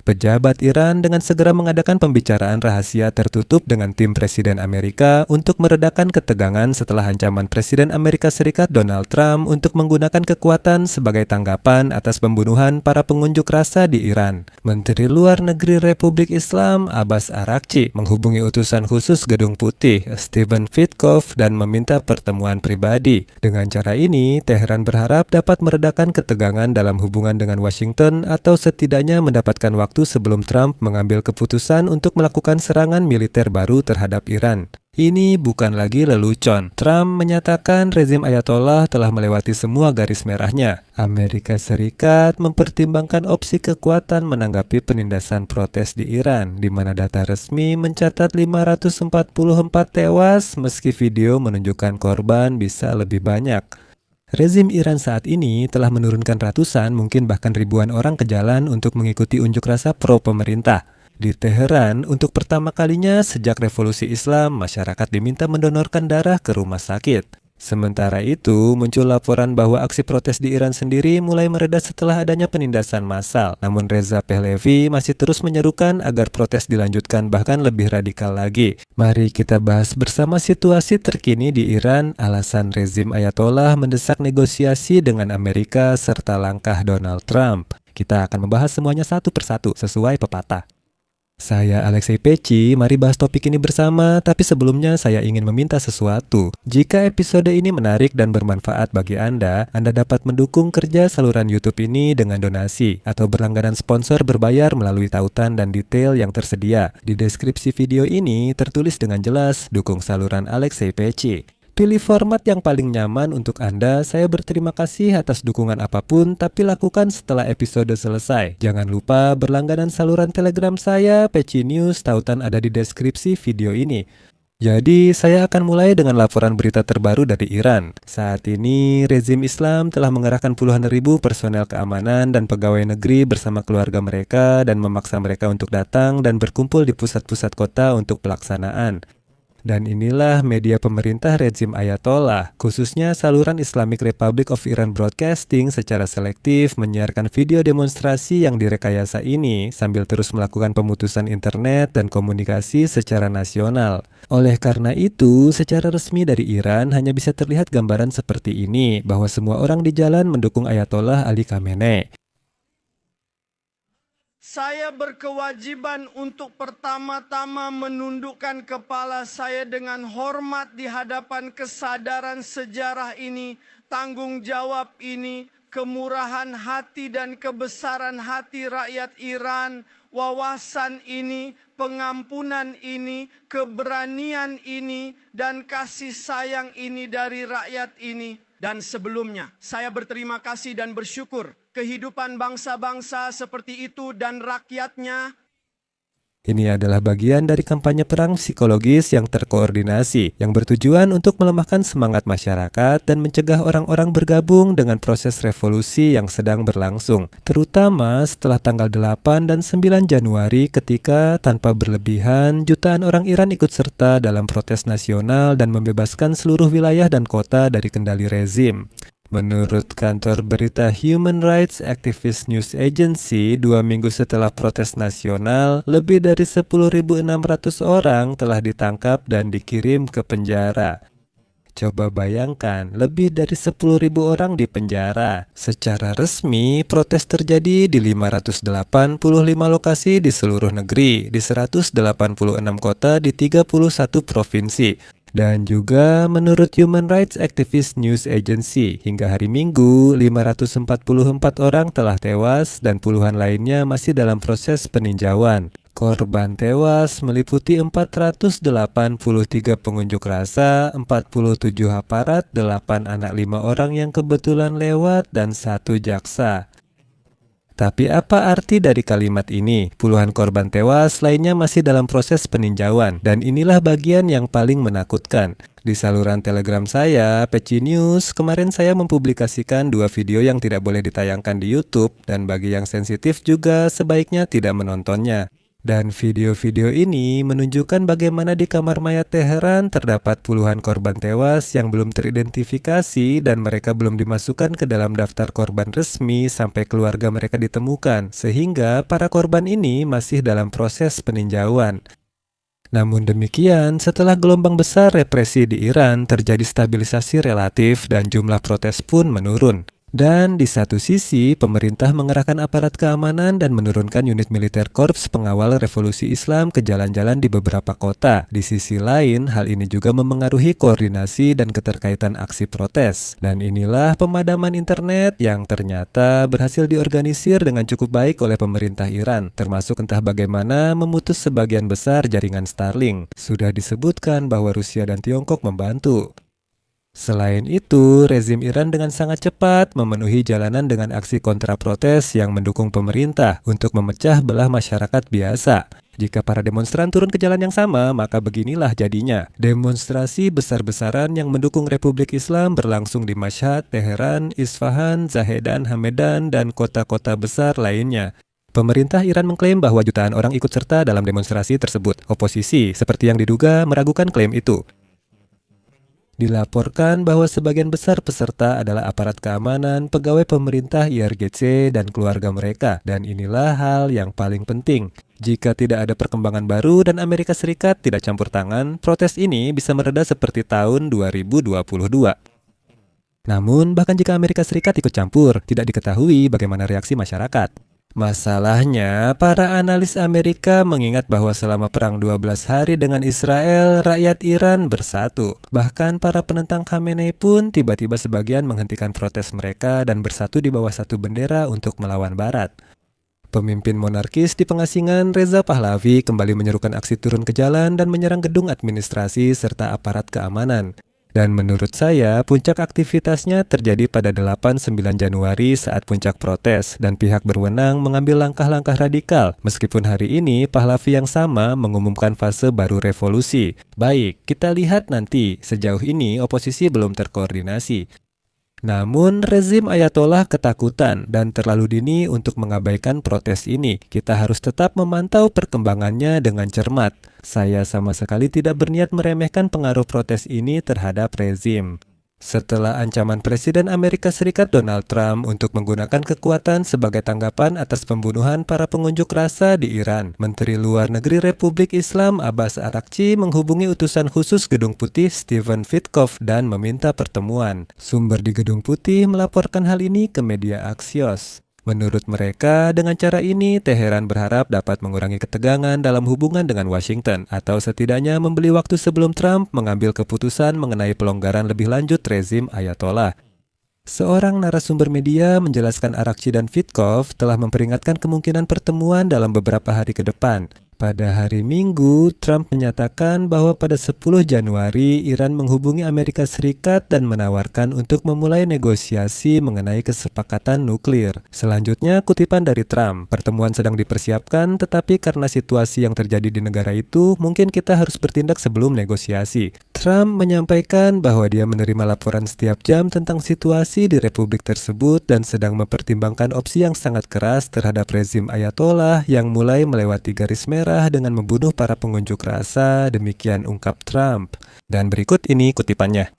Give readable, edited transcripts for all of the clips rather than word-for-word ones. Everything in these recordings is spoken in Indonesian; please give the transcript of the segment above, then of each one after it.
Pejabat Iran dengan segera mengadakan pembicaraan rahasia tertutup dengan tim Presiden Amerika untuk meredakan ketegangan setelah ancaman Presiden Amerika Serikat Donald Trump untuk menggunakan kekuatan sebagai tanggapan atas pembunuhan para pengunjuk rasa di Iran. Menteri Luar Negeri Republik Islam Abbas Araghchi menghubungi utusan khusus Gedung Putih Stephen Witkoff dan meminta pertemuan pribadi. Dengan cara ini, Teheran berharap dapat meredakan ketegangan dalam hubungan dengan Washington atau setidaknya mendapatkan waktu sebelum Trump mengambil keputusan untuk melakukan serangan militer baru terhadap Iran. Ini bukan lagi lelucon. Trump menyatakan rezim Ayatollah telah melewati semua garis merahnya. Amerika Serikat mempertimbangkan opsi kekuatan menanggapi penindasan protes di Iran, di mana data resmi mencatat 544 tewas meski video menunjukkan korban bisa lebih banyak. Rezim Iran saat ini telah menurunkan ratusan, mungkin bahkan ribuan orang ke jalan untuk mengikuti unjuk rasa pro-pemerintah. Di Teheran, untuk pertama kalinya sejak revolusi Islam, masyarakat diminta mendonorkan darah ke rumah sakit. Sementara itu, muncul laporan bahwa aksi protes di Iran sendiri mulai mereda setelah adanya penindasan massal. Namun Reza Pahlavi masih terus menyerukan agar protes dilanjutkan bahkan lebih radikal lagi. Mari kita bahas bersama situasi terkini di Iran, alasan rezim Ayatollah mendesak negosiasi dengan Amerika serta langkah Donald Trump. Kita akan membahas semuanya satu persatu sesuai pepatah. Saya Alexei Peci, mari bahas topik ini bersama, tapi sebelumnya saya ingin meminta sesuatu. Jika episode ini menarik dan bermanfaat bagi Anda dapat mendukung kerja saluran YouTube ini dengan donasi atau berlangganan sponsor berbayar melalui tautan dan detail yang tersedia. Di deskripsi video ini tertulis dengan jelas, dukung saluran Alexei Peci. Pilih format yang paling nyaman untuk Anda. Saya berterima kasih atas dukungan apapun, tapi lakukan setelah episode selesai. Jangan lupa berlangganan saluran Telegram saya, Peci News, tautan ada di deskripsi video ini. Jadi, saya akan mulai dengan laporan berita terbaru dari Iran. Saat ini, rezim Islam telah mengerahkan puluhan ribu personel keamanan dan pegawai negeri bersama keluarga mereka dan memaksa mereka untuk datang dan berkumpul di pusat-pusat kota untuk pelaksanaan. Dan inilah media pemerintah rezim Ayatollah, khususnya saluran Islamic Republic of Iran Broadcasting secara selektif menyiarkan video demonstrasi yang direkayasa ini sambil terus melakukan pemutusan internet dan komunikasi secara nasional. Oleh karena itu, secara resmi dari Iran hanya bisa terlihat gambaran seperti ini, bahwa semua orang di jalan mendukung Ayatollah Ali Khamenei. Saya berkewajiban untuk pertama-tama menundukkan kepala saya dengan hormat di hadapan kesadaran sejarah ini, tanggung jawab ini, kemurahan hati dan kebesaran hati rakyat Iran, wawasan ini, pengampunan ini, keberanian ini, dan kasih sayang ini dari rakyat ini. Dan sebelumnya, saya berterima kasih dan bersyukur kehidupan bangsa-bangsa seperti itu dan rakyatnya. Ini adalah bagian dari kampanye perang psikologis yang terkoordinasi, yang bertujuan untuk melemahkan semangat masyarakat dan mencegah orang-orang bergabung dengan proses revolusi yang sedang berlangsung, terutama setelah tanggal 8 dan 9 Januari ketika, tanpa berlebihan, jutaan orang Iran ikut serta dalam protes nasional dan membebaskan seluruh wilayah dan kota dari kendali rezim. Menurut kantor berita Human Rights Activist News Agency, 2 minggu setelah protes nasional, lebih dari 10.600 orang telah ditangkap dan dikirim ke penjara. Coba bayangkan, lebih dari 10.000 orang di penjara. Secara resmi, protes terjadi di 585 lokasi di seluruh negeri, di 186 kota di 31 provinsi. Dan juga menurut Human Rights Activist News Agency, hingga hari Minggu, 544 orang telah tewas dan puluhan lainnya masih dalam proses peninjauan. Korban tewas meliputi 483 pengunjuk rasa, 47 aparat, 8 anak 5 orang yang kebetulan lewat, dan 1 jaksa. Tapi apa arti dari kalimat ini? Puluhan korban tewas lainnya masih dalam proses peninjauan, dan inilah bagian yang paling menakutkan. Di saluran Telegram saya, Peci News, kemarin saya mempublikasikan 2 video yang tidak boleh ditayangkan di YouTube, dan bagi yang sensitif juga sebaiknya tidak menontonnya. Dan video-video ini menunjukkan bagaimana di kamar mayat Teheran terdapat puluhan korban tewas yang belum teridentifikasi dan mereka belum dimasukkan ke dalam daftar korban resmi sampai keluarga mereka ditemukan, sehingga para korban ini masih dalam proses peninjauan. Namun demikian, setelah gelombang besar represi di Iran, terjadi stabilisasi relatif dan jumlah protes pun menurun. Dan di satu sisi, pemerintah mengerahkan aparat keamanan dan menurunkan unit militer Korps Pengawal Revolusi Islam ke jalan-jalan di beberapa kota. Di sisi lain, hal ini juga memengaruhi koordinasi dan keterkaitan aksi protes. Dan inilah pemadaman internet yang ternyata berhasil diorganisir dengan cukup baik oleh pemerintah Iran, termasuk entah bagaimana memutus sebagian besar jaringan Starlink. Sudah disebutkan bahwa Rusia dan Tiongkok membantu. Selain itu, rezim Iran dengan sangat cepat memenuhi jalanan dengan aksi kontraprotes yang mendukung pemerintah untuk memecah belah masyarakat biasa. Jika para demonstran turun ke jalan yang sama, maka beginilah jadinya. Demonstrasi besar-besaran yang mendukung Republik Islam berlangsung di Mashhad, Teheran, Isfahan, Zahedan, Hamedan, dan kota-kota besar lainnya. Pemerintah Iran mengklaim bahwa jutaan orang ikut serta dalam demonstrasi tersebut. Oposisi, seperti yang diduga, meragukan klaim itu. Dilaporkan bahwa sebagian besar peserta adalah aparat keamanan, pegawai pemerintah IRGC, dan keluarga mereka. Dan inilah hal yang paling penting. Jika tidak ada perkembangan baru dan Amerika Serikat tidak campur tangan, protes ini bisa mereda seperti tahun 2022. Namun, bahkan jika Amerika Serikat ikut campur, tidak diketahui bagaimana reaksi masyarakat. Masalahnya, para analis Amerika mengingat bahwa selama perang 12 hari dengan Israel, rakyat Iran bersatu. Bahkan para penentang Khamenei pun tiba-tiba sebagian menghentikan protes mereka dan bersatu di bawah satu bendera untuk melawan Barat. Pemimpin monarkis di pengasingan Reza Pahlavi kembali menyerukan aksi turun ke jalan dan menyerang gedung administrasi serta aparat keamanan. Dan menurut saya, puncak aktivitasnya terjadi pada 8-9 Januari saat puncak protes dan pihak berwenang mengambil langkah-langkah radikal. Meskipun hari ini Pahlavi yang sama mengumumkan fase baru revolusi. Baik, kita lihat nanti. Sejauh ini oposisi belum terkoordinasi. Namun, rezim Ayatollah ketakutan dan terlalu dini untuk mengabaikan protes ini. Kita harus tetap memantau perkembangannya dengan cermat. Saya sama sekali tidak berniat meremehkan pengaruh protes ini terhadap rezim. Setelah ancaman Presiden Amerika Serikat Donald Trump untuk menggunakan kekuatan sebagai tanggapan atas pembunuhan para pengunjuk rasa di Iran, Menteri Luar Negeri Republik Islam Abbas Araghchi menghubungi utusan khusus Gedung Putih Stephen Witkoff dan meminta pertemuan. Sumber di Gedung Putih melaporkan hal ini ke media Axios. Menurut mereka, dengan cara ini Teheran berharap dapat mengurangi ketegangan dalam hubungan dengan Washington atau setidaknya membeli waktu sebelum Trump mengambil keputusan mengenai pelonggaran lebih lanjut rezim Ayatollah. Seorang narasumber media menjelaskan Araghchi dan Witkoff telah memperingatkan kemungkinan pertemuan dalam beberapa hari ke depan. Pada hari Minggu, Trump menyatakan bahwa pada 10 Januari Iran menghubungi Amerika Serikat dan menawarkan untuk memulai negosiasi mengenai kesepakatan nuklir. Selanjutnya, kutipan dari Trump, pertemuan sedang dipersiapkan tetapi karena situasi yang terjadi di negara itu, mungkin kita harus bertindak sebelum negosiasi. Trump menyampaikan bahwa dia menerima laporan setiap jam tentang situasi di republik tersebut dan sedang mempertimbangkan opsi yang sangat keras terhadap rezim Ayatollah yang mulai melewati garis merah dengan membunuh para pengunjuk rasa, demikian ungkap Trump. Dan berikut ini kutipannya.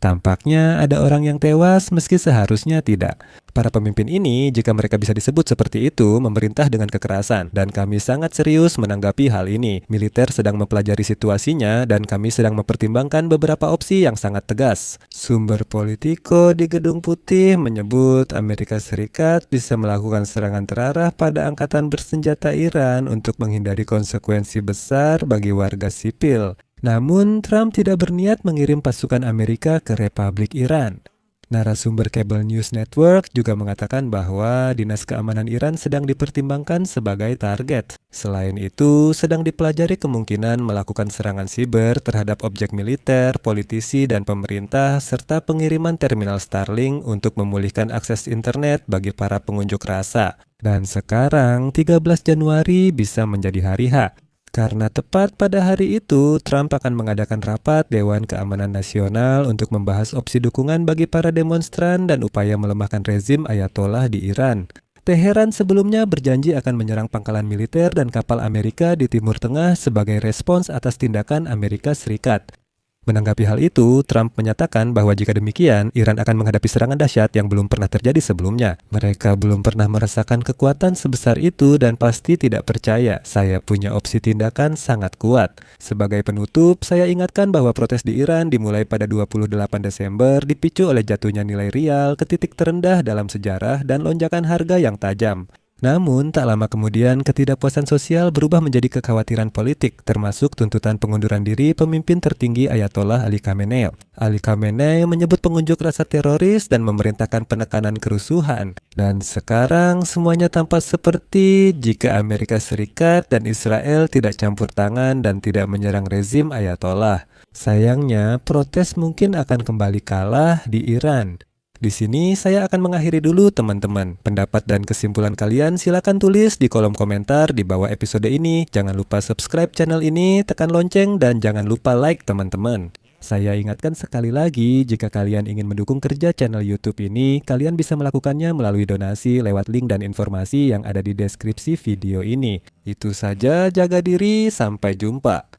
Tampaknya ada orang yang tewas meski seharusnya tidak. Para pemimpin ini, jika mereka bisa disebut seperti itu, memerintah dengan kekerasan. Dan kami sangat serius menanggapi hal ini. Militer sedang mempelajari situasinya dan kami sedang mempertimbangkan beberapa opsi yang sangat tegas. Sumber Politico di Gedung Putih menyebut Amerika Serikat bisa melakukan serangan terarah pada angkatan bersenjata Iran untuk menghindari konsekuensi besar bagi warga sipil. Namun, Trump tidak berniat mengirim pasukan Amerika ke Republik Iran. Narasumber Cable News Network juga mengatakan bahwa Dinas Keamanan Iran sedang dipertimbangkan sebagai target. Selain itu, sedang dipelajari kemungkinan melakukan serangan siber terhadap objek militer, politisi, dan pemerintah, serta pengiriman terminal Starlink untuk memulihkan akses internet bagi para pengunjuk rasa. Dan sekarang, 13 Januari bisa menjadi hari H. Karena tepat pada hari itu, Trump akan mengadakan rapat Dewan Keamanan Nasional untuk membahas opsi dukungan bagi para demonstran dan upaya melemahkan rezim Ayatollah di Iran. Teheran sebelumnya berjanji akan menyerang pangkalan militer dan kapal Amerika di Timur Tengah sebagai respons atas tindakan Amerika Serikat. Menanggapi hal itu, Trump menyatakan bahwa jika demikian, Iran akan menghadapi serangan dahsyat yang belum pernah terjadi sebelumnya. Mereka belum pernah merasakan kekuatan sebesar itu dan pasti tidak percaya saya punya opsi tindakan sangat kuat. Sebagai penutup, saya ingatkan bahwa protes di Iran dimulai pada 28 Desember dipicu oleh jatuhnya nilai rial ke titik terendah dalam sejarah dan lonjakan harga yang tajam. Namun, tak lama kemudian ketidakpuasan sosial berubah menjadi kekhawatiran politik, termasuk tuntutan pengunduran diri pemimpin tertinggi Ayatollah Ali Khamenei. Ali Khamenei menyebut pengunjuk rasa teroris dan memerintahkan penekanan kerusuhan. Dan sekarang semuanya tampak seperti jika Amerika Serikat dan Israel tidak campur tangan dan tidak menyerang rezim Ayatollah. Sayangnya, protes mungkin akan kembali kalah di Iran. Di sini saya akan mengakhiri dulu teman-teman. Pendapat dan kesimpulan kalian silakan tulis di kolom komentar di bawah episode ini. Jangan lupa subscribe channel ini, tekan lonceng, dan jangan lupa like teman-teman. Saya ingatkan sekali lagi, jika kalian ingin mendukung kerja channel YouTube ini, kalian bisa melakukannya melalui donasi lewat link dan informasi yang ada di deskripsi video ini. Itu saja, jaga diri, sampai jumpa.